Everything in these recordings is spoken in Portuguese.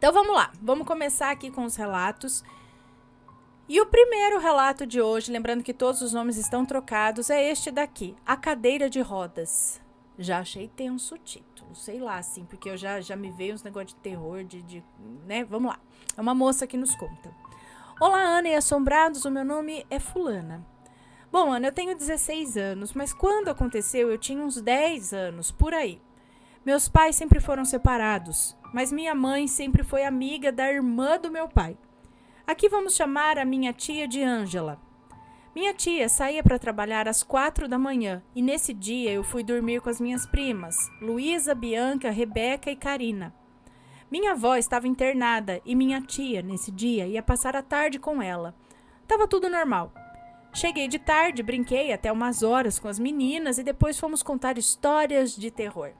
Então vamos lá, vamos começar aqui com os relatos. E o primeiro relato de hoje, lembrando que todos os nomes estão trocados, é este daqui, A Cadeira de Rodas. Já achei tenso o título, sei lá, assim, porque eu já me veio uns negócios de terror, né? Vamos lá, é uma moça que nos conta. Olá, Ana e assombrados, o meu nome é fulana. Bom, Ana, eu tenho 16 anos, mas quando aconteceu eu tinha uns 10 anos, por aí. Meus pais sempre foram separados, mas minha mãe sempre foi amiga da irmã do meu pai. Aqui vamos chamar a minha tia de Ângela. Minha tia saía para trabalhar às 4 da manhã e nesse dia eu fui dormir com as minhas primas, Luísa, Bianca, Rebeca e Karina. Minha avó estava internada e minha tia, nesse dia, ia passar a tarde com ela. Tava tudo normal. Cheguei de tarde, brinquei até umas horas com as meninas e depois fomos contar histórias de terror.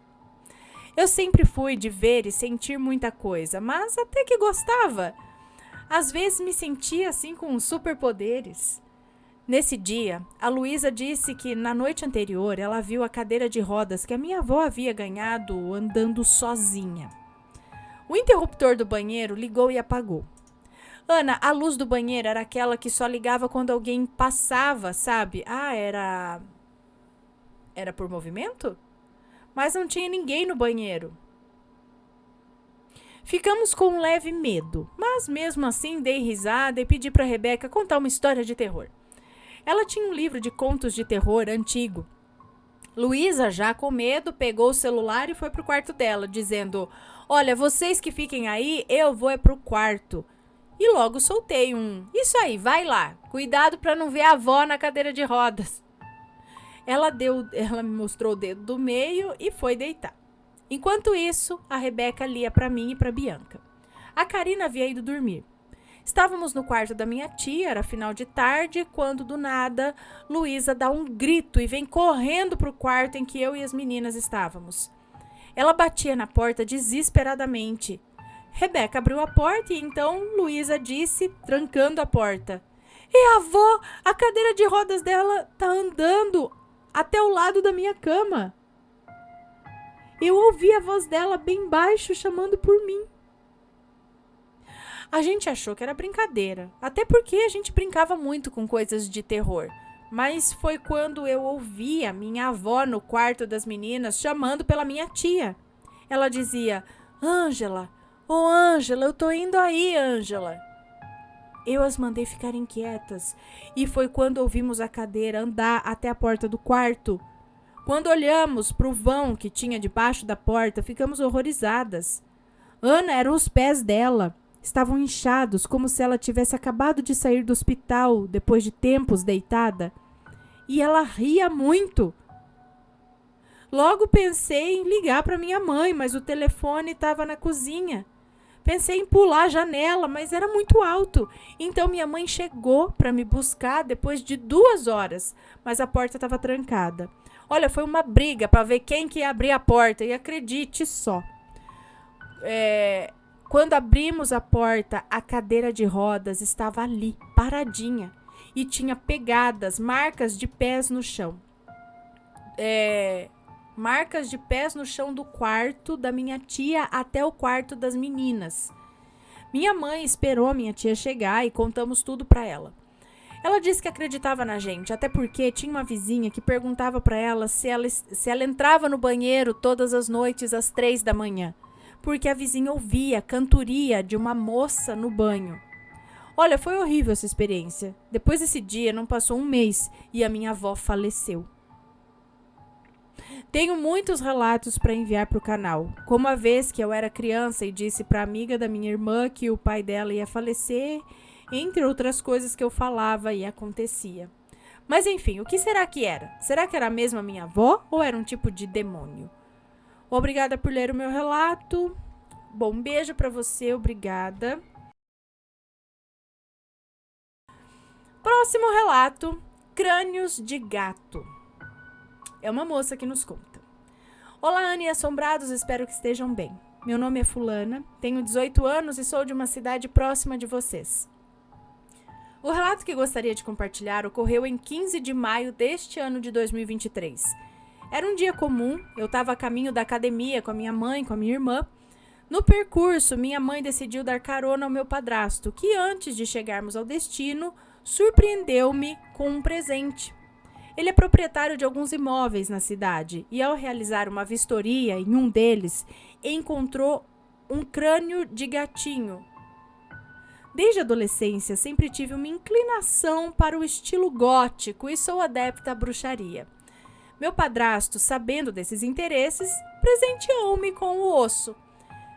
Eu sempre fui de ver e sentir muita coisa, mas até que gostava. Às vezes me sentia assim com superpoderes. Nesse dia, a Luísa disse que na noite anterior ela viu a cadeira de rodas que a minha avó havia ganhado andando sozinha. O interruptor do banheiro ligou e apagou. Ana, a luz do banheiro era aquela que só ligava quando alguém passava, sabe? Era por movimento? Mas não tinha ninguém no banheiro. Ficamos com um leve medo, mas mesmo assim dei risada e pedi para Rebeca contar uma história de terror. Ela tinha um livro de contos de terror antigo. Luísa, já com medo, pegou o celular e foi pro quarto dela, dizendo: "Olha, vocês que fiquem aí, eu vou pro quarto." E logo soltei um: "Isso aí, vai lá. Cuidado para não ver a avó na cadeira de rodas." Ela me mostrou o dedo do meio e foi deitar. Enquanto isso, a Rebeca lia para mim e para Bianca. A Karina havia ido dormir. Estávamos no quarto da minha tia, era final de tarde, quando do nada, Luísa dá um grito e vem correndo para o quarto em que eu e as meninas estávamos. Ela batia na porta desesperadamente. Rebeca abriu a porta e então Luísa disse, trancando a porta: "E a avó, a cadeira de rodas dela tá andando até o lado da minha cama." Eu ouvi a voz dela bem baixo chamando por mim. A gente achou que era brincadeira, até porque a gente brincava muito com coisas de terror. Mas foi quando eu ouvi a minha avó no quarto das meninas chamando pela minha tia. Ela dizia: "Ângela, ô Ângela, eu tô indo aí, Ângela." Eu as mandei ficar inquietas e foi quando ouvimos a cadeira andar até a porta do quarto. Quando olhamos para o vão que tinha debaixo da porta, ficamos horrorizadas. Ana, eram os pés dela. Estavam inchados, como se ela tivesse acabado de sair do hospital, depois de tempos deitada. E ela ria muito. Logo pensei em ligar para minha mãe, mas o telefone estava na cozinha. Pensei em pular a janela, mas era muito alto. Então minha mãe chegou para me buscar depois de 2 horas, mas a porta estava trancada. Olha, foi uma briga para ver quem que ia abrir a porta, e acredite só. Quando abrimos a porta, a cadeira de rodas estava ali, paradinha, e tinha pegadas, marcas de pés no chão. Marcas de pés no chão do quarto da minha tia até o quarto das meninas. Minha mãe esperou a minha tia chegar e contamos tudo para ela. Ela disse que acreditava na gente, até porque tinha uma vizinha que perguntava para ela se ela entrava no banheiro todas as noites às 3 da manhã, porque a vizinha ouvia a cantoria de uma moça no banho. Olha, foi horrível essa experiência. Depois desse dia, não passou um mês e a minha avó faleceu. Tenho muitos relatos para enviar para o canal, como a vez que eu era criança e disse para a amiga da minha irmã que o pai dela ia falecer, entre outras coisas que eu falava e acontecia. Mas enfim, o que será que era? Será que era mesmo a minha avó ou era um tipo de demônio? Obrigada por ler o meu relato. Bom, beijo para você, obrigada. Próximo relato, crânios de gato. É uma moça que nos conta. Olá, Ana e assombrados, espero que estejam bem. Meu nome é fulana, tenho 18 anos e sou de uma cidade próxima de vocês. O relato que gostaria de compartilhar ocorreu em 15 de maio deste ano de 2023. Era um dia comum, eu estava a caminho da academia com a minha mãe e com a minha irmã. No percurso, minha mãe decidiu dar carona ao meu padrasto, que antes de chegarmos ao destino, surpreendeu-me com um presente. Ele é proprietário de alguns imóveis na cidade e, ao realizar uma vistoria em um deles, encontrou um crânio de gatinho. Desde a adolescência, sempre tive uma inclinação para o estilo gótico e sou adepta à bruxaria. Meu padrasto, sabendo desses interesses, presenteou-me com o osso,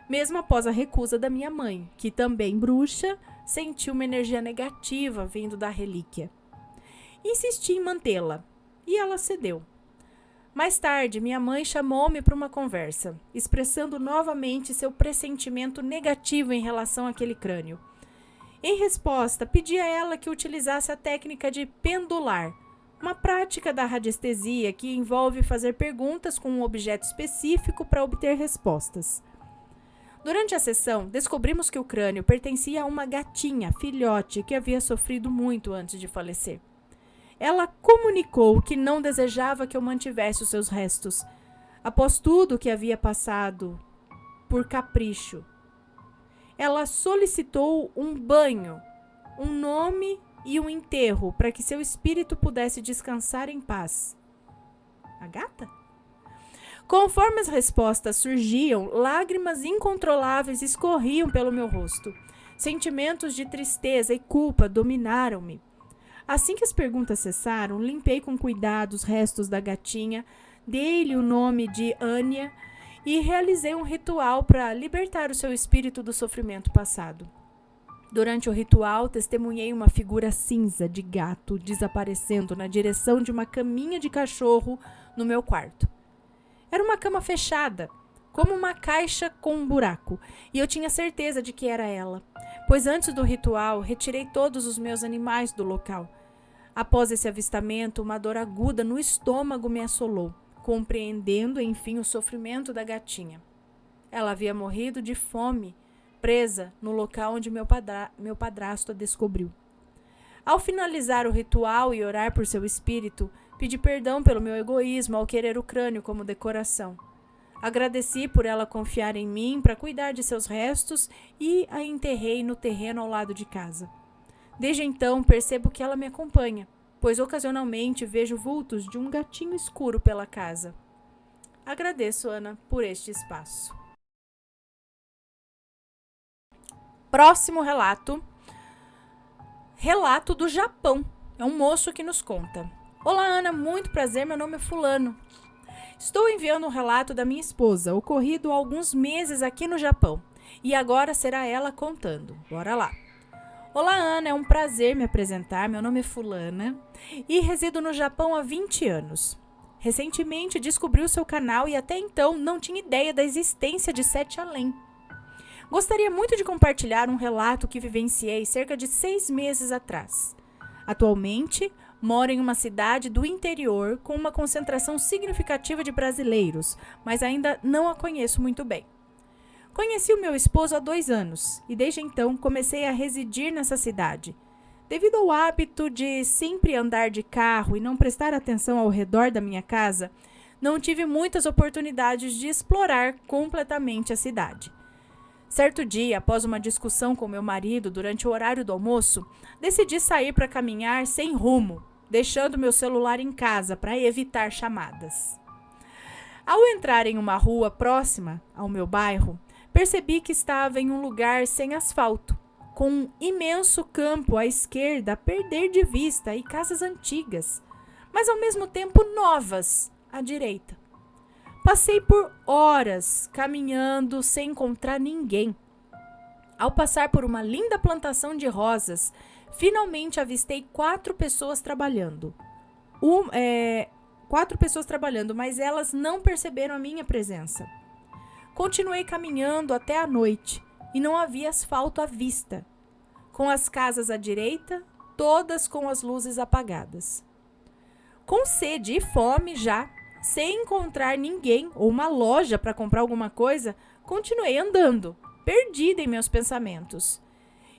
mesmo após a recusa da minha mãe, que também bruxa, sentiu uma energia negativa vindo da relíquia. Insisti em mantê-la, e ela cedeu. Mais tarde, minha mãe chamou-me para uma conversa, expressando novamente seu pressentimento negativo em relação àquele crânio. Em resposta, pedi a ela que utilizasse a técnica de pendular, uma prática da radiestesia que envolve fazer perguntas com um objeto específico para obter respostas. Durante a sessão, descobrimos que o crânio pertencia a uma gatinha, filhote, que havia sofrido muito antes de falecer. Ela comunicou que não desejava que eu mantivesse os seus restos, após tudo que havia passado por capricho. Ela solicitou um banho, um nome e um enterro para que seu espírito pudesse descansar em paz. A gata? Conforme as respostas surgiam, lágrimas incontroláveis escorriam pelo meu rosto. Sentimentos de tristeza e culpa dominaram-me. Assim que as perguntas cessaram, limpei com cuidado os restos da gatinha, dei-lhe o nome de Anya e realizei um ritual para libertar o seu espírito do sofrimento passado. Durante o ritual, testemunhei uma figura cinza de gato desaparecendo na direção de uma caminha de cachorro no meu quarto. Era uma cama fechada, como uma caixa com um buraco, e eu tinha certeza de que era ela, pois antes do ritual retirei todos os meus animais do local. Após esse avistamento, uma dor aguda no estômago me assolou, compreendendo, enfim, o sofrimento da gatinha. Ela havia morrido de fome, presa no local onde meu padrasto a descobriu. Ao finalizar o ritual e orar por seu espírito, pedi perdão pelo meu egoísmo ao querer o crânio como decoração. Agradeci por ela confiar em mim para cuidar de seus restos e a enterrei no terreno ao lado de casa. Desde então, percebo que ela me acompanha, pois ocasionalmente vejo vultos de um gatinho escuro pela casa. Agradeço, Ana, por este espaço. Próximo relato. Relato do Japão. É um moço que nos conta. Olá, Ana, muito prazer, meu nome é fulano. Estou enviando um relato da minha esposa, ocorrido há alguns meses aqui no Japão. E agora será ela contando. Bora lá. Olá, Ana, é um prazer me apresentar. Meu nome é Fulana e resido no Japão há 20 anos. Recentemente descobri o seu canal e até então não tinha ideia da existência de Sete Além. Gostaria muito de compartilhar um relato que vivenciei cerca de 6 meses atrás. Atualmente, moro em uma cidade do interior com uma concentração significativa de brasileiros, mas ainda não a conheço muito bem. Conheci o meu esposo há 2 anos e desde então comecei a residir nessa cidade. Devido ao hábito de sempre andar de carro e não prestar atenção ao redor da minha casa, não tive muitas oportunidades de explorar completamente a cidade. Certo dia, após uma discussão com meu marido durante o horário do almoço, decidi sair para caminhar sem rumo, deixando meu celular em casa para evitar chamadas. Ao entrar em uma rua próxima ao meu bairro, percebi que estava em um lugar sem asfalto, com um imenso campo à esquerda a perder de vista e casas antigas, mas ao mesmo tempo novas à direita. Passei por horas caminhando sem encontrar ninguém. Ao passar por uma linda plantação de rosas, finalmente avistei 4 pessoas trabalhando. 4 pessoas trabalhando, mas elas não perceberam a minha presença. Continuei caminhando até a noite e não havia asfalto à vista, com as casas à direita, todas com as luzes apagadas. Com sede e fome já, sem encontrar ninguém ou uma loja para comprar alguma coisa, continuei andando, perdida em meus pensamentos.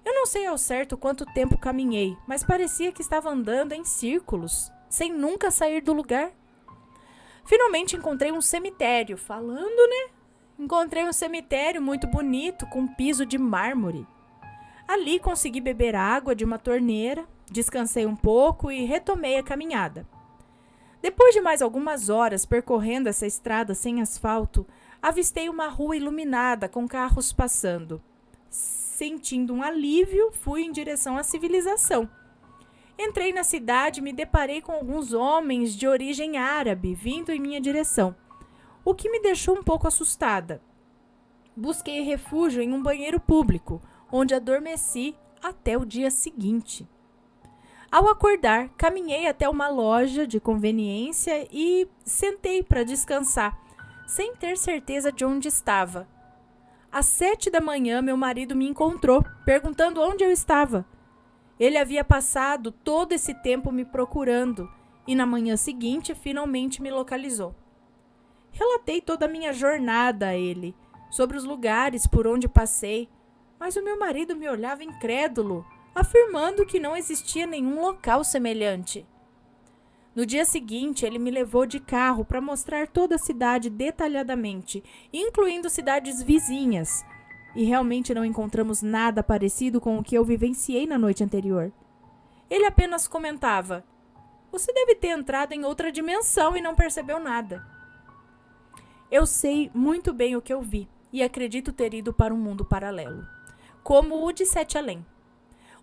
Eu não sei ao certo quanto tempo caminhei, mas parecia que estava andando em círculos, sem nunca sair do lugar. Finalmente encontrei um cemitério, falando, Encontrei um cemitério muito bonito com um piso de mármore. Ali consegui beber água de uma torneira, descansei um pouco e retomei a caminhada. Depois de mais algumas horas percorrendo essa estrada sem asfalto, avistei uma rua iluminada com carros passando. Sentindo um alívio, fui em direção à civilização. Entrei na cidade e me deparei com alguns homens de origem árabe vindo em minha direção, o que me deixou um pouco assustada. Busquei refúgio em um banheiro público, onde adormeci até o dia seguinte. Ao acordar, caminhei até uma loja de conveniência e sentei para descansar, sem ter certeza de onde estava. Às 7 da manhã, meu marido me encontrou, perguntando onde eu estava. Ele havia passado todo esse tempo me procurando e na manhã seguinte finalmente me localizou. Relatei toda a minha jornada a ele, sobre os lugares por onde passei, mas o meu marido me olhava incrédulo, afirmando que não existia nenhum local semelhante. No dia seguinte, ele me levou de carro para mostrar toda a cidade detalhadamente, incluindo cidades vizinhas, e realmente não encontramos nada parecido com o que eu vivenciei na noite anterior. Ele apenas comentava: "Você deve ter entrado em outra dimensão e não percebeu nada." Eu sei muito bem o que eu vi e acredito ter ido para um mundo paralelo, como o de Sete Além.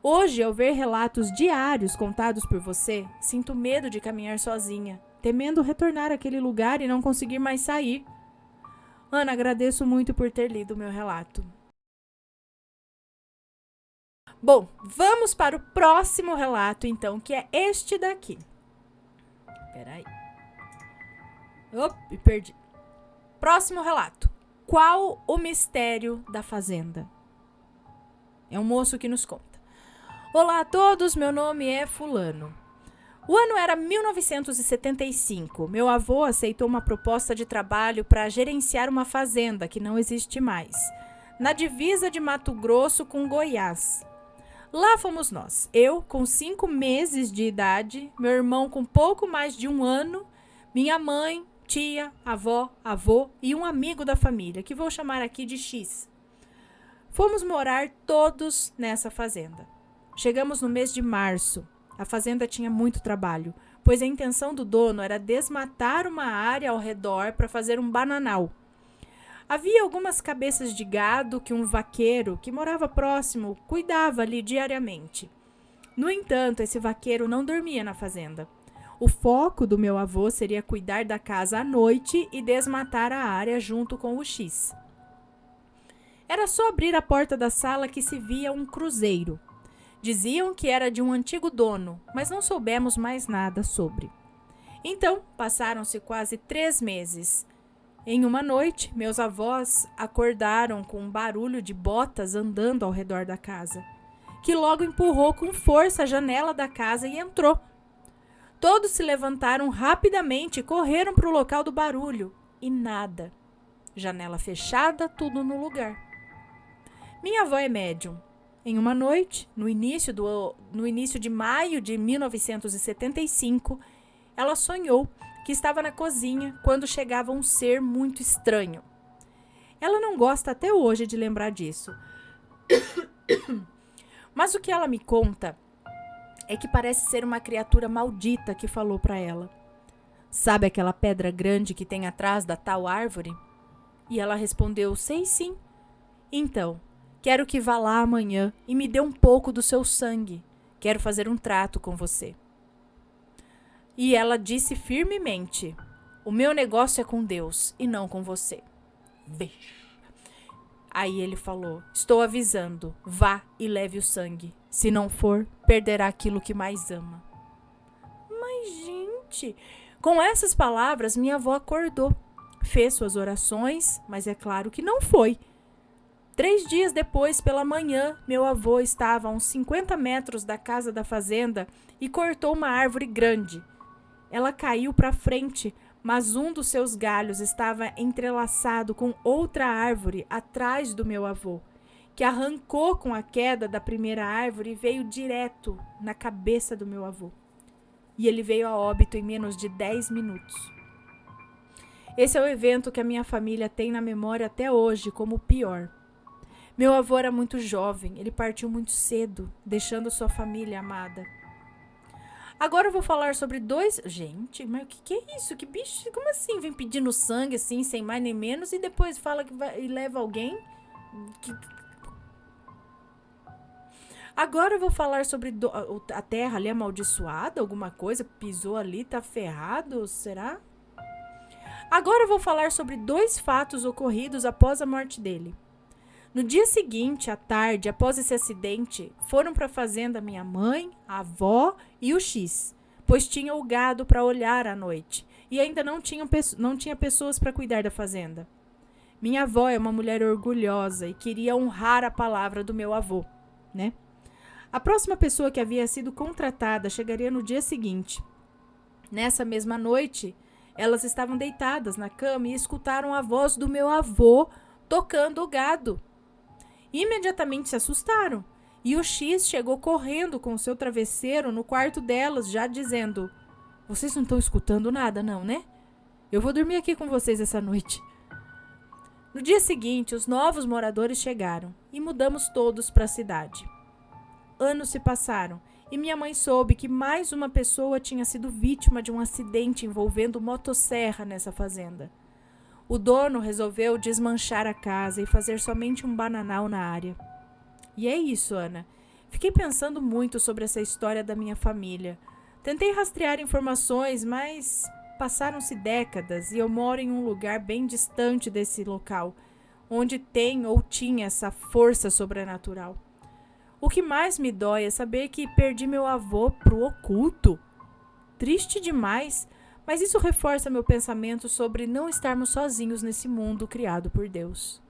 Hoje, ao ver relatos diários contados por você, sinto medo de caminhar sozinha, temendo retornar àquele lugar e não conseguir mais sair. Ana, agradeço muito por ter lido o meu relato. Bom, vamos para o próximo relato, então, que é este daqui. Peraí. Me perdi. Próximo relato. Qual o mistério da fazenda? É um moço que nos conta. Olá a todos, meu nome é Fulano. O ano era 1975. Meu avô aceitou uma proposta de trabalho para gerenciar uma fazenda que não existe mais, na divisa de Mato Grosso com Goiás. Lá fomos nós, eu com 5 meses de idade, meu irmão com pouco mais de 1 ano, minha mãe, tia, avó, avô e um amigo da família, que vou chamar aqui de X. Fomos morar todos nessa fazenda. Chegamos no mês de março. A fazenda tinha muito trabalho, pois a intenção do dono era desmatar uma área ao redor para fazer um bananal. Havia algumas cabeças de gado que um vaqueiro, que morava próximo, cuidava ali diariamente. No entanto, esse vaqueiro não dormia na fazenda. O foco do meu avô seria cuidar da casa à noite e desmatar a área junto com o X. Era só abrir a porta da sala que se via um cruzeiro. Diziam que era de um antigo dono, mas não soubemos mais nada sobre. Então, passaram-se quase 3 meses. Em uma noite, meus avós acordaram com um barulho de botas andando ao redor da casa, que logo empurrou com força a janela da casa e entrou. Todos se levantaram rapidamente e correram para o local do barulho. E nada. Janela fechada, tudo no lugar. Minha avó é médium. Em uma noite, no início de maio de 1975, ela sonhou que estava na cozinha quando chegava um ser muito estranho. Ela não gosta até hoje de lembrar disso. Mas o que ela me conta é que parece ser uma criatura maldita que falou para ela: "Sabe aquela pedra grande que tem atrás da tal árvore?" E ela respondeu: "Sei sim." "Então, quero que vá lá amanhã e me dê um pouco do seu sangue. Quero fazer um trato com você." E ela disse firmemente: "O meu negócio é com Deus e não com você." Veja. Aí ele falou: "Estou avisando, vá e leve o sangue. Se não for, perderá aquilo que mais ama." Mas, gente, com essas palavras, minha avó acordou. Fez suas orações, mas é claro que não foi. 3 dias depois, pela manhã, meu avô estava a uns 50 metros da casa da fazenda e cortou uma árvore grande. Ela caiu para frente, mas um dos seus galhos estava entrelaçado com outra árvore atrás do meu avô, que arrancou com a queda da primeira árvore e veio direto na cabeça do meu avô. E ele veio a óbito em menos de 10 minutos. Esse é o evento que a minha família tem na memória até hoje como o pior. Meu avô era muito jovem, ele partiu muito cedo, deixando sua família amada. Agora eu vou falar sobre dois... Gente, mas o que é isso? Que bicho? Como assim? Vem pedindo sangue assim, sem mais nem menos, e depois fala que vai e leva alguém? Agora eu vou falar sobre a terra ali amaldiçoada, alguma coisa, pisou ali, tá ferrado, será? Agora eu vou falar sobre dois fatos ocorridos após a morte dele. No dia seguinte, à tarde, após esse acidente, foram para a fazenda minha mãe, a avó e o X, pois tinha o gado para olhar à noite e ainda não tinha pessoas para cuidar da fazenda. Minha avó é uma mulher orgulhosa e queria honrar a palavra do meu avô, né? A próxima pessoa que havia sido contratada chegaria no dia seguinte. Nessa mesma noite, elas estavam deitadas na cama e escutaram a voz do meu avô tocando o gado. Imediatamente se assustaram e o X chegou correndo com o seu travesseiro no quarto delas, já dizendo: "Vocês não estão escutando nada, não, né? Eu vou dormir aqui com vocês essa noite." No dia seguinte, os novos moradores chegaram e mudamos todos para a cidade. Anos se passaram e minha mãe soube que mais uma pessoa tinha sido vítima de um acidente envolvendo motosserra nessa fazenda. O dono resolveu desmanchar a casa e fazer somente um bananal na área. E é isso, Ana. Fiquei pensando muito sobre essa história da minha família. Tentei rastrear informações, mas passaram-se décadas e eu moro em um lugar bem distante desse local, onde tem ou tinha essa força sobrenatural. O que mais me dói é saber que perdi meu avô pro oculto. Triste demais, mas isso reforça meu pensamento sobre não estarmos sozinhos nesse mundo criado por Deus.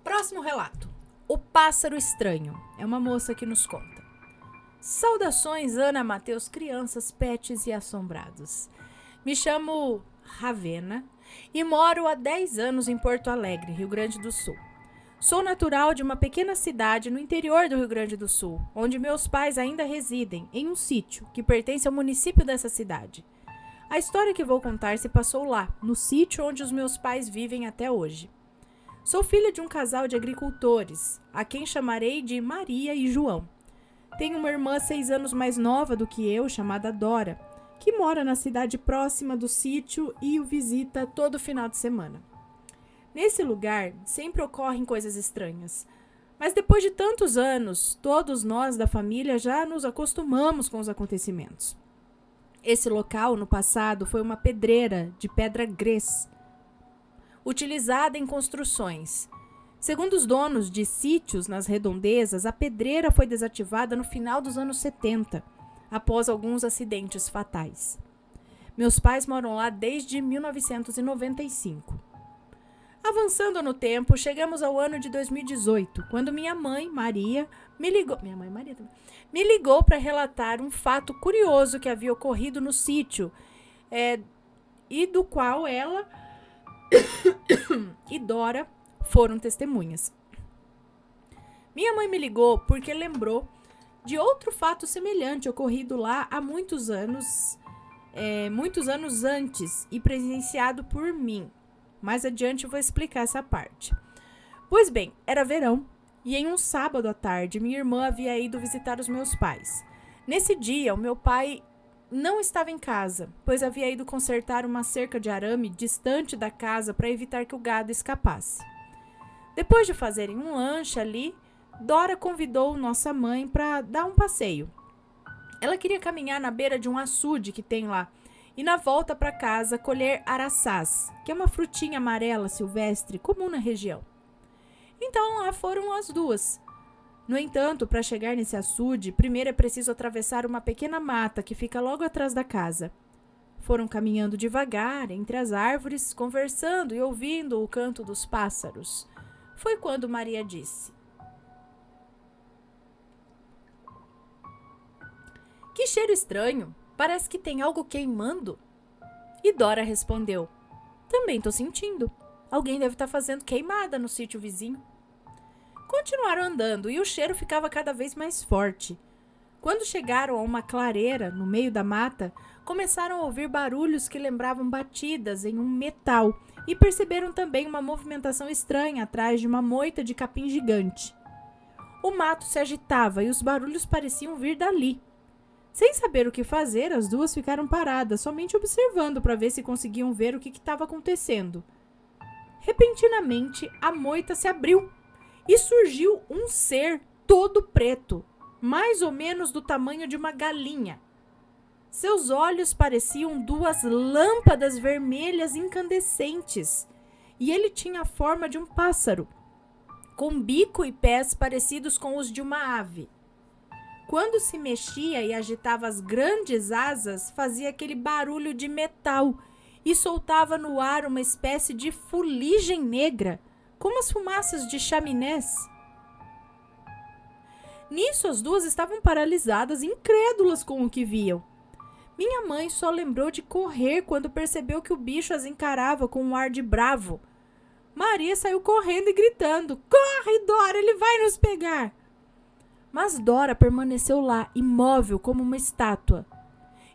Próximo relato. O pássaro estranho. É uma moça que nos conta. Saudações, Ana, Mateus, crianças, pets e assombrados. Me chamo Ravena e moro há 10 anos em Porto Alegre, Rio Grande do Sul. Sou natural de uma pequena cidade no interior do Rio Grande do Sul, onde meus pais ainda residem, em um sítio que pertence ao município dessa cidade. A história que vou contar se passou lá, no sítio onde os meus pais vivem até hoje. Sou filha de um casal de agricultores, a quem chamarei de Maria e João. Tenho uma irmã 6 anos mais nova do que eu, chamada Dora, que mora na cidade próxima do sítio e o visita todo final de semana. Nesse lugar, sempre ocorrem coisas estranhas. Mas depois de tantos anos, todos nós da família já nos acostumamos com os acontecimentos. Esse local, no passado, foi uma pedreira de pedra grés, utilizada em construções. Segundo os donos de sítios nas redondezas, a pedreira foi desativada no final dos anos 70, após alguns acidentes fatais. Meus pais moram lá desde 1995. Avançando no tempo, chegamos ao ano de 2018, quando minha mãe, Maria, me ligou para relatar um fato curioso que havia ocorrido no sítio, e do qual ela e Dora foram testemunhas. Minha mãe me ligou porque lembrou de outro fato semelhante ocorrido lá há muitos anos antes e presenciado por mim. Mais adiante eu vou explicar essa parte. Pois bem, era verão e em um sábado à tarde minha irmã havia ido visitar os meus pais. Nesse dia, o meu pai não estava em casa, pois havia ido consertar uma cerca de arame distante da casa para evitar que o gado escapasse. Depois de fazerem um lanche ali, Dora convidou nossa mãe para dar um passeio. Ela queria caminhar na beira de um açude que tem lá, e na volta para casa colher araçás, que é uma frutinha amarela silvestre comum na região. Então lá foram as duas. No entanto, para chegar nesse açude, primeiro é preciso atravessar uma pequena mata que fica logo atrás da casa. Foram caminhando devagar entre as árvores, conversando e ouvindo o canto dos pássaros. Foi quando Maria disse: "Que cheiro estranho! Parece que tem algo queimando." E Dora respondeu: "Também estou sentindo. Alguém deve estar fazendo queimada no sítio vizinho." Continuaram andando e o cheiro ficava cada vez mais forte. Quando chegaram a uma clareira no meio da mata, começaram a ouvir barulhos que lembravam batidas em um metal e perceberam também uma movimentação estranha atrás de uma moita de capim gigante. O mato se agitava e os barulhos pareciam vir dali. Sem saber o que fazer, as duas ficaram paradas, somente observando para ver se conseguiam ver o que estava acontecendo. Repentinamente, a moita se abriu e surgiu um ser todo preto, mais ou menos do tamanho de uma galinha. Seus olhos pareciam duas lâmpadas vermelhas incandescentes e ele tinha a forma de um pássaro, com bico e pés parecidos com os de uma ave. Quando se mexia e agitava as grandes asas, fazia aquele barulho de metal e soltava no ar uma espécie de fuligem negra, como as fumaças de chaminés. Nisso, as duas estavam paralisadas, incrédulas com o que viam. Minha mãe só lembrou de correr quando percebeu que o bicho as encarava com um ar de bravo. Maria saiu correndo e gritando: "Corre, Dora, ele vai nos pegar!" Mas Dora permaneceu lá, imóvel como uma estátua.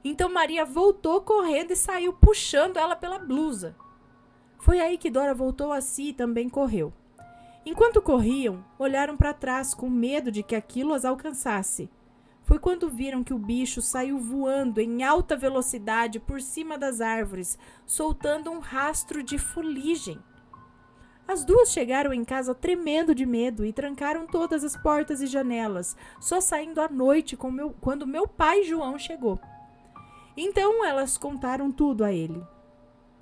Então Maria voltou correndo e saiu puxando ela pela blusa. Foi aí que Dora voltou a si e também correu. Enquanto corriam, olharam para trás com medo de que aquilo as alcançasse. Foi quando viram que o bicho saiu voando em alta velocidade por cima das árvores, soltando um rastro de fuligem. As duas chegaram em casa tremendo de medo e trancaram todas as portas e janelas, só saindo à noite quando meu pai João chegou. Então elas contaram tudo a ele.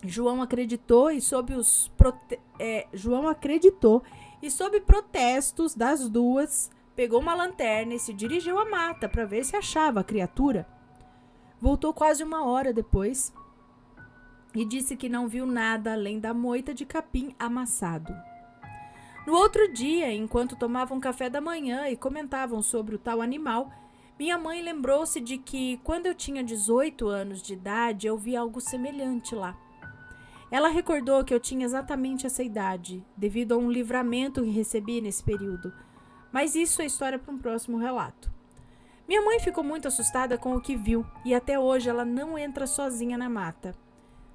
João acreditou e sob protestos das duas, pegou uma lanterna e se dirigiu à mata para ver se achava a criatura. Voltou quase 1 hora depois e disse que não viu nada além da moita de capim amassado. No outro dia, enquanto tomavam café da manhã e comentavam sobre o tal animal, minha mãe lembrou-se de que, quando eu tinha 18 anos de idade, eu vi algo semelhante lá. Ela recordou que eu tinha exatamente essa idade, devido a um livramento que recebi nesse período. Mas isso é história para um próximo relato. Minha mãe ficou muito assustada com o que viu e até hoje ela não entra sozinha na mata.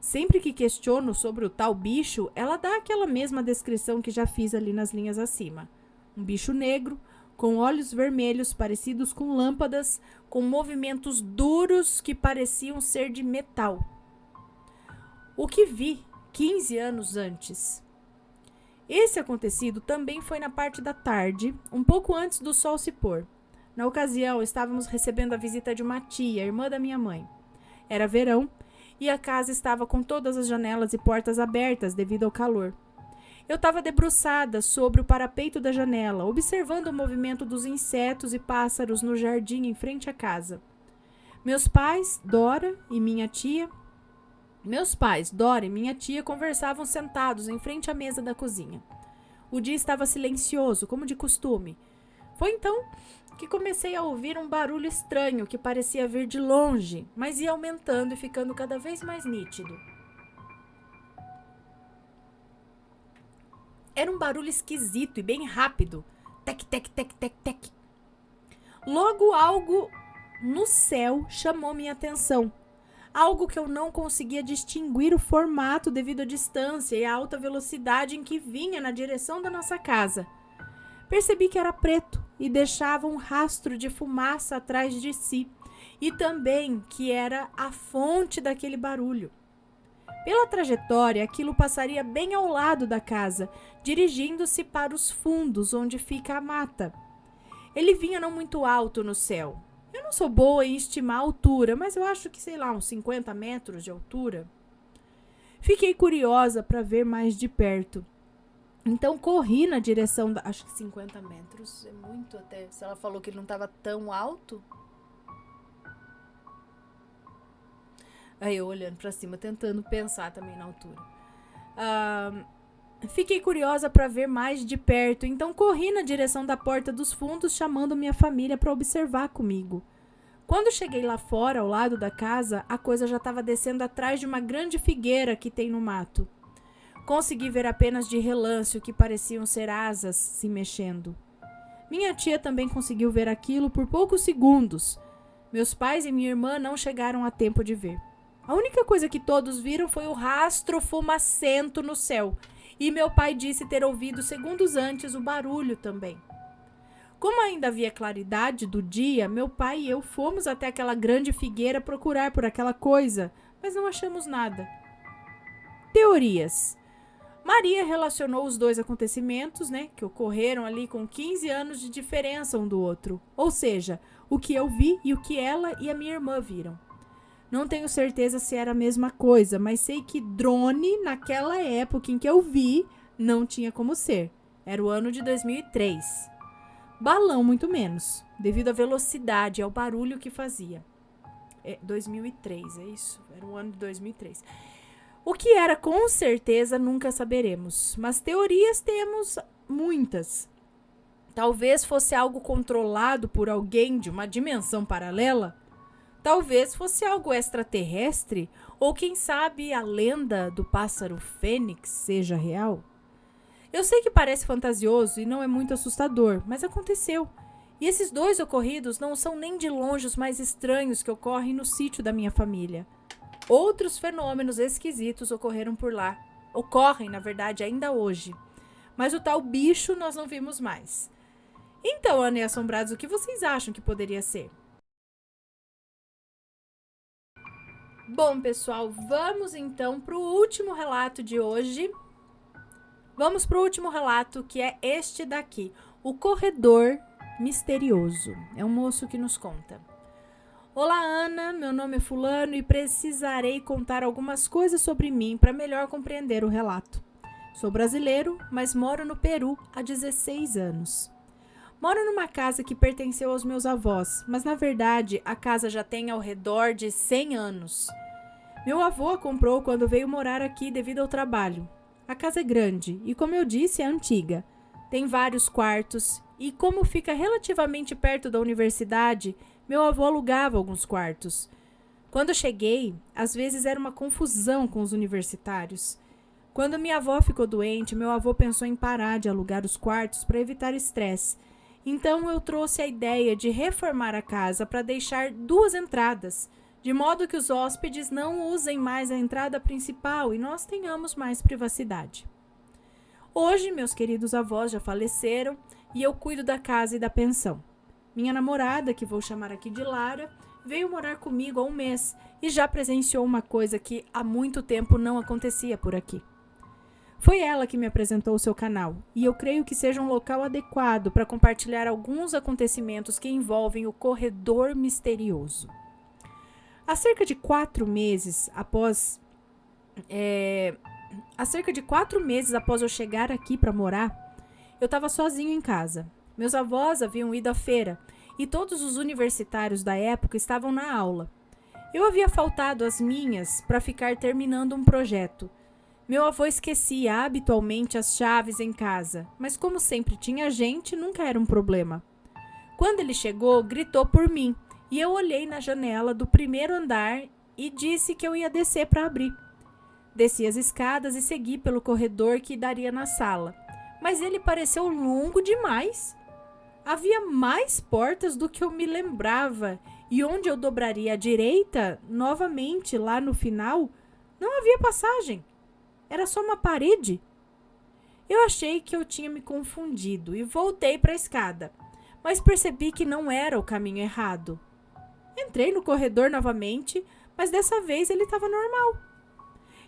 Sempre que questiono sobre o tal bicho, ela dá aquela mesma descrição que já fiz ali nas linhas acima. Um bicho negro, com olhos vermelhos parecidos com lâmpadas, com movimentos duros que pareciam ser de metal. O que vi 15 anos antes. Esse acontecido também foi na parte da tarde, um pouco antes do sol se pôr. Na ocasião, estávamos recebendo a visita de uma tia, irmã da minha mãe. Era verão e a casa estava com todas as janelas e portas abertas devido ao calor. Eu estava debruçada sobre o parapeito da janela, observando o movimento dos insetos e pássaros no jardim em frente à casa. Meus pais, Dora e minha tia conversavam sentados em frente à mesa da cozinha. O dia estava silencioso, como de costume. Foi então que comecei a ouvir um barulho estranho que parecia vir de longe, mas ia aumentando e ficando cada vez mais nítido. Era um barulho esquisito e bem rápido. Tec, tec, tec, tec, tec. Logo algo no céu chamou minha atenção. Algo que eu não conseguia distinguir o formato devido à distância e à alta velocidade em que vinha na direção da nossa casa. Percebi que era preto e deixava um rastro de fumaça atrás de si, e também que era a fonte daquele barulho. Pela trajetória, aquilo passaria bem ao lado da casa, dirigindo-se para os fundos onde fica a mata. Ele vinha não muito alto no céu. Eu não sou boa em estimar a altura, mas eu acho que, uns 50 metros de altura. Fiquei curiosa para ver mais de perto. Então corri na direção da... Acho que 50 metros é muito até. Se ela falou que ele não estava tão alto. Aí eu olhando para cima, tentando pensar também na altura. Fiquei curiosa para ver mais de perto, então corri na direção da porta dos fundos, chamando minha família para observar comigo. Quando cheguei lá fora, ao lado da casa, a coisa já estava descendo atrás de uma grande figueira que tem no mato. Consegui ver apenas de relance o que pareciam ser asas se mexendo. Minha tia também conseguiu ver aquilo por poucos segundos. Meus pais e minha irmã não chegaram a tempo de ver. A única coisa que todos viram foi o rastro fumacento no céu. E meu pai disse ter ouvido segundos antes o barulho também. Como ainda havia claridade do dia, meu pai e eu fomos até aquela grande figueira procurar por aquela coisa, mas não achamos nada. Teorias. Maria relacionou os dois acontecimentos, que ocorreram ali com 15 anos de diferença um do outro. Ou seja, o que eu vi e o que ela e a minha irmã viram. Não tenho certeza se era a mesma coisa, mas sei que drone, naquela época em que eu vi, não tinha como ser. Era o ano de 2003. Balão, muito menos, devido à velocidade e ao barulho que fazia. 2003, é isso? Era o ano de 2003. O que era, com certeza, nunca saberemos. Mas teorias temos muitas. Talvez fosse algo controlado por alguém de uma dimensão paralela. Talvez fosse algo extraterrestre. Ou quem sabe a lenda do pássaro fênix seja real. Eu sei que parece fantasioso e não é muito assustador, mas aconteceu. E esses dois ocorridos não são nem de longe os mais estranhos que ocorrem no sítio da minha família. Outros fenômenos esquisitos ocorreram por lá. Ocorrem, na verdade, ainda hoje. Mas o tal bicho nós não vimos mais. Então, Ana e Assombrados, o que vocês acham que poderia ser? Bom, pessoal, vamos então para o último relato de hoje. Vamos para o último relato, que é este daqui. O corredor misterioso. É um moço que nos conta. Olá, Ana. Meu nome é fulano e precisarei contar algumas coisas sobre mim para melhor compreender o relato. Sou brasileiro, mas moro no Peru há 16 anos. Moro numa casa que pertenceu aos meus avós, mas na verdade a casa já tem ao redor de 100 anos. Meu avô a comprou quando veio morar aqui devido ao trabalho. A casa é grande e, como eu disse, é antiga. Tem vários quartos e, como fica relativamente perto da universidade, meu avô alugava alguns quartos. Quando cheguei, às vezes era uma confusão com os universitários. Quando minha avó ficou doente, meu avô pensou em parar de alugar os quartos para evitar estresse. Então eu trouxe a ideia de reformar a casa para deixar 2 entradas, de modo que os hóspedes não usem mais a entrada principal e nós tenhamos mais privacidade. Hoje, meus queridos avós já faleceram e eu cuido da casa e da pensão. Minha namorada, que vou chamar aqui de Lara, veio morar comigo há 1 mês e já presenciou uma coisa que há muito tempo não acontecia por aqui. Foi ela que me apresentou o seu canal e eu creio que seja um local adequado para compartilhar alguns acontecimentos que envolvem o corredor misterioso. Há cerca de 4 meses após eu chegar aqui para morar, eu estava sozinho em casa. Meus avós haviam ido à feira e todos os universitários da época estavam na aula. Eu havia faltado às minhas para ficar terminando um projeto. Meu avô esquecia habitualmente as chaves em casa, mas como sempre tinha gente, nunca era um problema. Quando ele chegou, gritou por mim. E eu olhei na janela do 1º andar e disse que eu ia descer para abrir. Desci as escadas e segui pelo corredor que daria na sala. Mas ele pareceu longo demais. Havia mais portas do que eu me lembrava. E onde eu dobraria à direita, novamente lá no final, não havia passagem. Era só uma parede. Eu achei que eu tinha me confundido e voltei para a escada. Mas percebi que não era o caminho errado. Entrei no corredor novamente, mas dessa vez ele estava normal.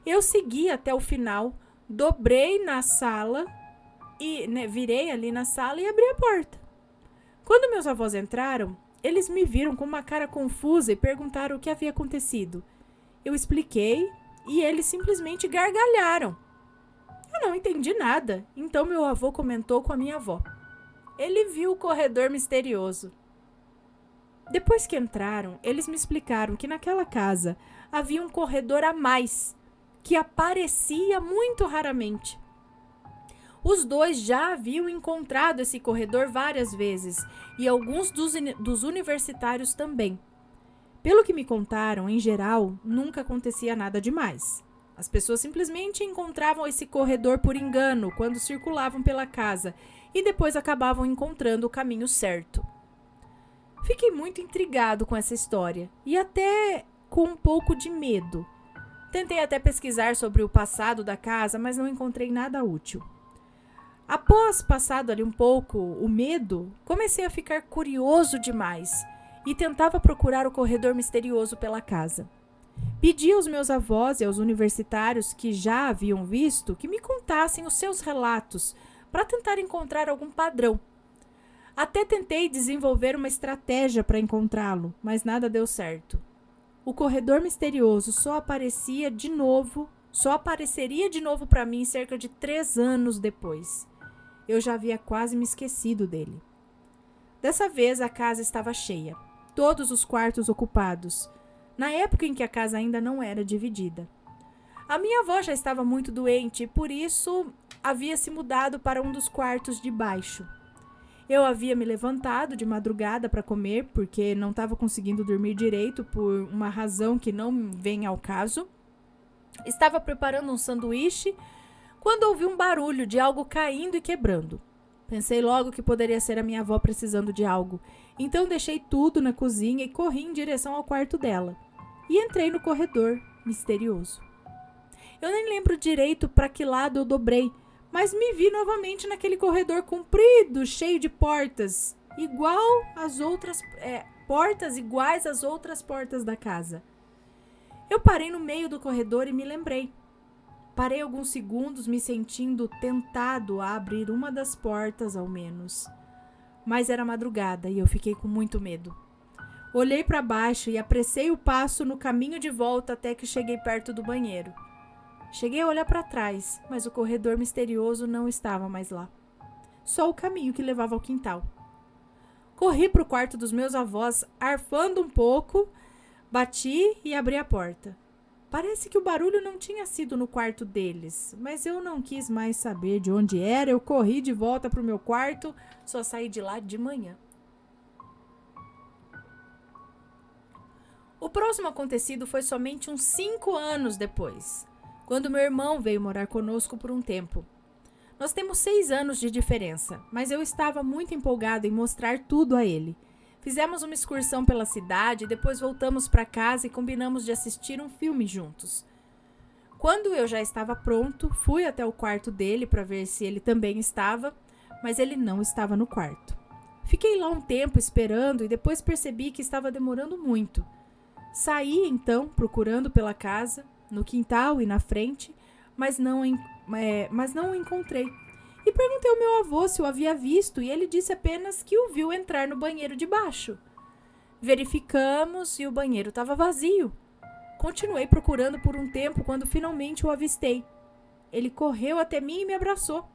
Eu segui até o final, dobrei na sala e virei ali na sala e abri a porta. Quando meus avós entraram, eles me viram com uma cara confusa e perguntaram o que havia acontecido. Eu expliquei e eles simplesmente gargalharam. Eu não entendi nada, então meu avô comentou com a minha avó. Ele viu o corredor misterioso. Depois que entraram, eles me explicaram que naquela casa havia um corredor a mais, que aparecia muito raramente. Os dois já haviam encontrado esse corredor várias vezes, e alguns dos universitários também. Pelo que me contaram, em geral, nunca acontecia nada demais. As pessoas simplesmente encontravam esse corredor por engano quando circulavam pela casa, e depois acabavam encontrando o caminho certo. Fiquei muito intrigado com essa história e até com um pouco de medo. Tentei até pesquisar sobre o passado da casa, mas não encontrei nada útil. Após passado ali um pouco o medo, comecei a ficar curioso demais e tentava procurar o corredor misterioso pela casa. Pedi aos meus avós e aos universitários que já haviam visto que me contassem os seus relatos para tentar encontrar algum padrão. Até tentei desenvolver uma estratégia para encontrá-lo, mas nada deu certo. O corredor misterioso só apareceria de novo para mim cerca de 3 anos depois. Eu já havia quase me esquecido dele. Dessa vez a casa estava cheia, todos os quartos ocupados, na época em que a casa ainda não era dividida. A minha avó já estava muito doente e por isso havia se mudado para um dos quartos de baixo. Eu havia me levantado de madrugada para comer, porque não estava conseguindo dormir direito por uma razão que não vem ao caso. Estava preparando um sanduíche quando ouvi um barulho de algo caindo e quebrando. Pensei logo que poderia ser a minha avó precisando de algo. Então deixei tudo na cozinha e corri em direção ao quarto dela. E entrei no corredor misterioso. Eu nem lembro direito para que lado eu dobrei, mas me vi novamente naquele corredor comprido, cheio de portas, portas iguais às outras portas da casa. Eu parei no meio do corredor e me lembrei. Parei alguns segundos me sentindo tentado a abrir uma das portas ao menos. Mas era madrugada e eu fiquei com muito medo. Olhei para baixo e apressei o passo no caminho de volta até que cheguei perto do banheiro. Cheguei a olhar para trás, mas o corredor misterioso não estava mais lá. Só o caminho que levava ao quintal. Corri para o quarto dos meus avós, arfando um pouco, bati e abri a porta. Parece que o barulho não tinha sido no quarto deles, mas eu não quis mais saber de onde era. Eu corri de volta para o meu quarto, só saí de lá de manhã. O próximo acontecido foi somente uns 5 anos depois, quando meu irmão veio morar conosco por um tempo. Nós temos 6 anos de diferença, mas eu estava muito empolgado em mostrar tudo a ele. Fizemos uma excursão pela cidade, depois voltamos para casa e combinamos de assistir um filme juntos. Quando eu já estava pronto, fui até o quarto dele para ver se ele também estava, mas ele não estava no quarto. Fiquei lá um tempo esperando e depois percebi que estava demorando muito. Saí então procurando pela casa, no quintal e na frente, mas não o encontrei. E perguntei ao meu avô se o havia visto e ele disse apenas que o viu entrar no banheiro de baixo. Verificamos e o banheiro estava vazio. Continuei procurando por um tempo quando finalmente o avistei. Ele correu até mim e me abraçou.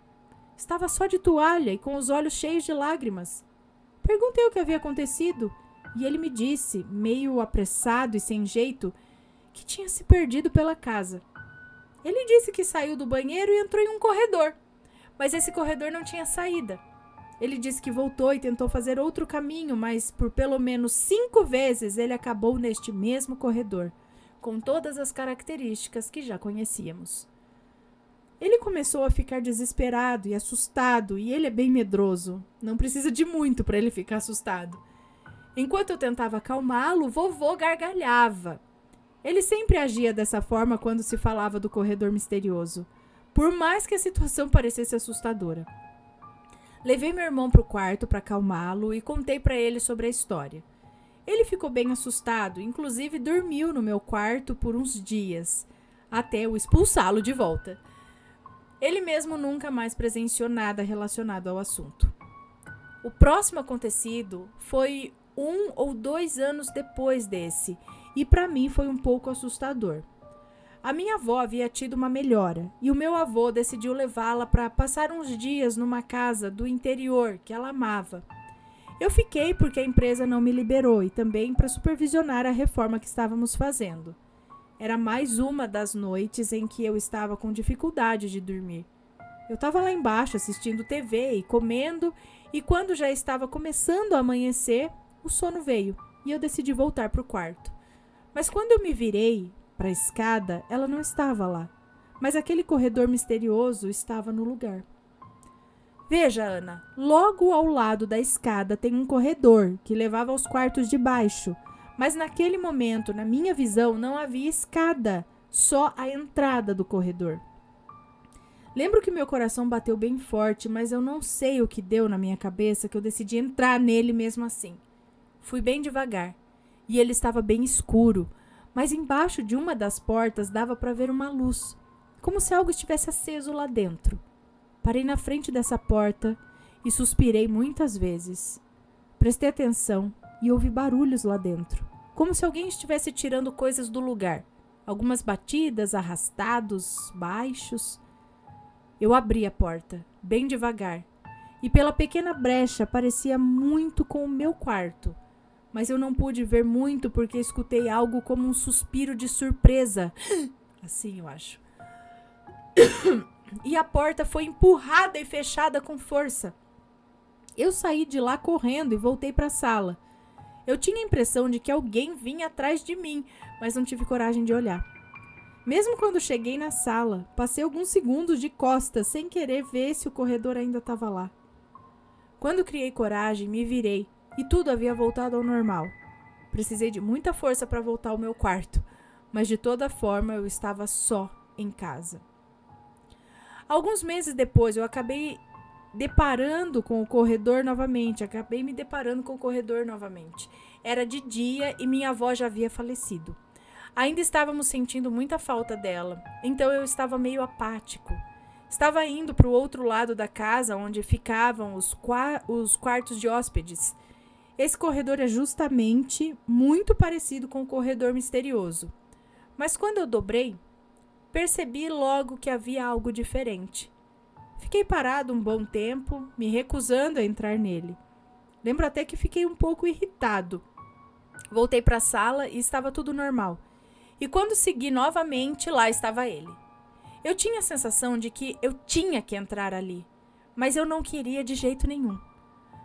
Estava só de toalha e com os olhos cheios de lágrimas. Perguntei o que havia acontecido e ele me disse, meio apressado e sem jeito, que tinha se perdido pela casa. Ele disse que saiu do banheiro e entrou em um corredor. Mas esse corredor não tinha saída. Ele disse que voltou e tentou fazer outro caminho, mas por pelo menos 5 vezes ele acabou neste mesmo corredor, com todas as características que já conhecíamos. Ele começou a ficar desesperado e assustado, e ele é bem medroso. Não precisa de muito para ele ficar assustado. Enquanto eu tentava acalmá-lo, vovô gargalhava. Ele sempre agia dessa forma quando se falava do corredor misterioso, por mais que a situação parecesse assustadora. Levei meu irmão para o quarto para acalmá-lo e contei para ele sobre a história. Ele ficou bem assustado, inclusive dormiu no meu quarto por uns dias, até eu expulsá-lo de volta. Ele mesmo nunca mais presenciou nada relacionado ao assunto. O próximo acontecido foi 1 ou 2 anos depois desse, e para mim foi um pouco assustador. A minha avó havia tido uma melhora e o meu avô decidiu levá-la para passar uns dias numa casa do interior que ela amava. Eu fiquei porque a empresa não me liberou e também para supervisionar a reforma que estávamos fazendo. Era mais uma das noites em que eu estava com dificuldade de dormir. Eu estava lá embaixo assistindo TV e comendo, e quando já estava começando a amanhecer, o sono veio e eu decidi voltar para o quarto. Mas quando eu me virei para a escada, ela não estava lá, mas aquele corredor misterioso estava no lugar. Veja, Ana, logo ao lado da escada tem um corredor que levava aos quartos de baixo. Mas naquele momento, na minha visão, não havia escada, só a entrada do corredor. Lembro que meu coração bateu bem forte, mas eu não sei o que deu na minha cabeça que eu decidi entrar nele mesmo assim. Fui bem devagar, e ele estava bem escuro, mas embaixo de uma das portas dava para ver uma luz, como se algo estivesse aceso lá dentro. Parei na frente dessa porta e suspirei muitas vezes. Prestei atenção e ouvi barulhos lá dentro, como se alguém estivesse tirando coisas do lugar. Algumas batidas, arrastados, baixos. Eu abri a porta, bem devagar, e pela pequena brecha parecia muito com o meu quarto. Mas eu não pude ver muito porque escutei algo como um suspiro de surpresa. Assim, eu acho. E a porta foi empurrada e fechada com força. Eu saí de lá correndo e voltei para a sala. Eu tinha a impressão de que alguém vinha atrás de mim, mas não tive coragem de olhar. Mesmo quando cheguei na sala, passei alguns segundos de costas sem querer ver se o corredor ainda estava lá. Quando criei coragem, me virei e tudo havia voltado ao normal. Precisei de muita força para voltar ao meu quarto, mas de toda forma eu estava só em casa. Alguns meses depois, eu acabei me deparando com o corredor novamente. Era de dia e minha avó já havia falecido. Ainda estávamos sentindo muita falta dela, então eu estava meio apático. Estava indo para o outro lado da casa, onde ficavam os quartos de hóspedes. Esse corredor é justamente muito parecido com o corredor misterioso. Mas quando eu dobrei, percebi logo que havia algo diferente. Fiquei parado um bom tempo, me recusando a entrar nele. Lembro até que fiquei um pouco irritado. Voltei para a sala e estava tudo normal. E quando segui novamente, lá estava ele. Eu tinha a sensação de que eu tinha que entrar ali, mas eu não queria de jeito nenhum.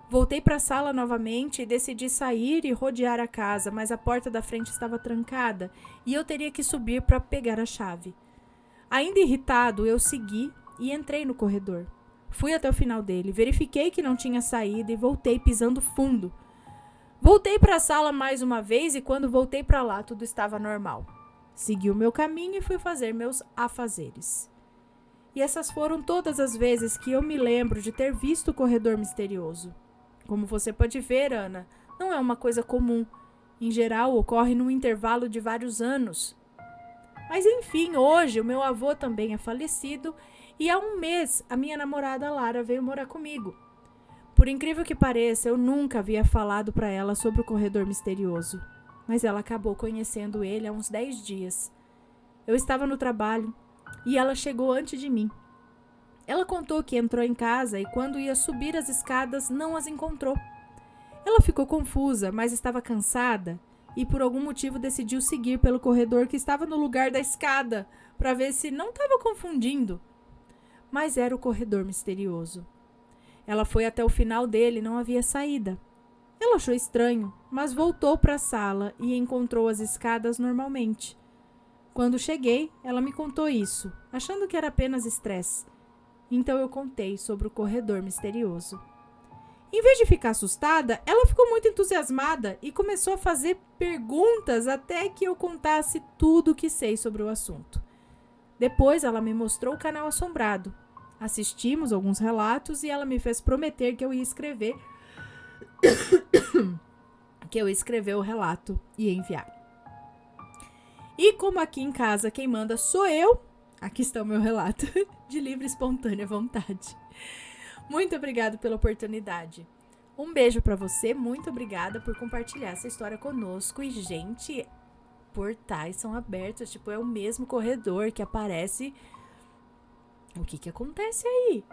Voltei para a sala novamente e decidi sair e rodear a casa, mas a porta da frente estava trancada e eu teria que subir para pegar a chave. Ainda irritado, eu segui e entrei no corredor. Fui até o final dele, verifiquei que não tinha saída e voltei pisando fundo. Voltei para a sala mais uma vez e quando voltei para lá tudo estava normal. Segui o meu caminho e fui fazer meus afazeres. E essas foram todas as vezes que eu me lembro de ter visto o corredor misterioso. Como você pode ver, Ana, não é uma coisa comum. Em geral, ocorre num intervalo de vários anos. Mas enfim, hoje o meu avô também é falecido e há um mês a minha namorada Lara veio morar comigo. Por incrível que pareça, eu nunca havia falado para ela sobre o corredor misterioso. Mas ela acabou conhecendo ele há uns 10 dias. Eu estava no trabalho e ela chegou antes de mim. Ela contou que entrou em casa e quando ia subir as escadas não as encontrou. Ela ficou confusa, mas estava cansada e por algum motivo decidiu seguir pelo corredor que estava no lugar da escada para ver se não estava confundindo. Mas era o corredor misterioso. Ela foi até o final dele e não havia saída. Ela achou estranho, mas voltou para a sala e encontrou as escadas normalmente. Quando cheguei, ela me contou isso, achando que era apenas estresse. Então eu contei sobre o corredor misterioso. Em vez de ficar assustada, ela ficou muito entusiasmada e começou a fazer perguntas até que eu contasse tudo o que sei sobre o assunto. Depois ela me mostrou o canal Assombrado. Assistimos alguns relatos e ela me fez prometer que eu ia escrever o relato e enviar. E como aqui em casa quem manda sou eu, aqui está o meu relato de livre e espontânea vontade. Muito obrigada pela oportunidade. Um beijo para você, muito obrigada por compartilhar essa história conosco. E, gente, portais são abertos, é o mesmo corredor que aparece. O que acontece aí?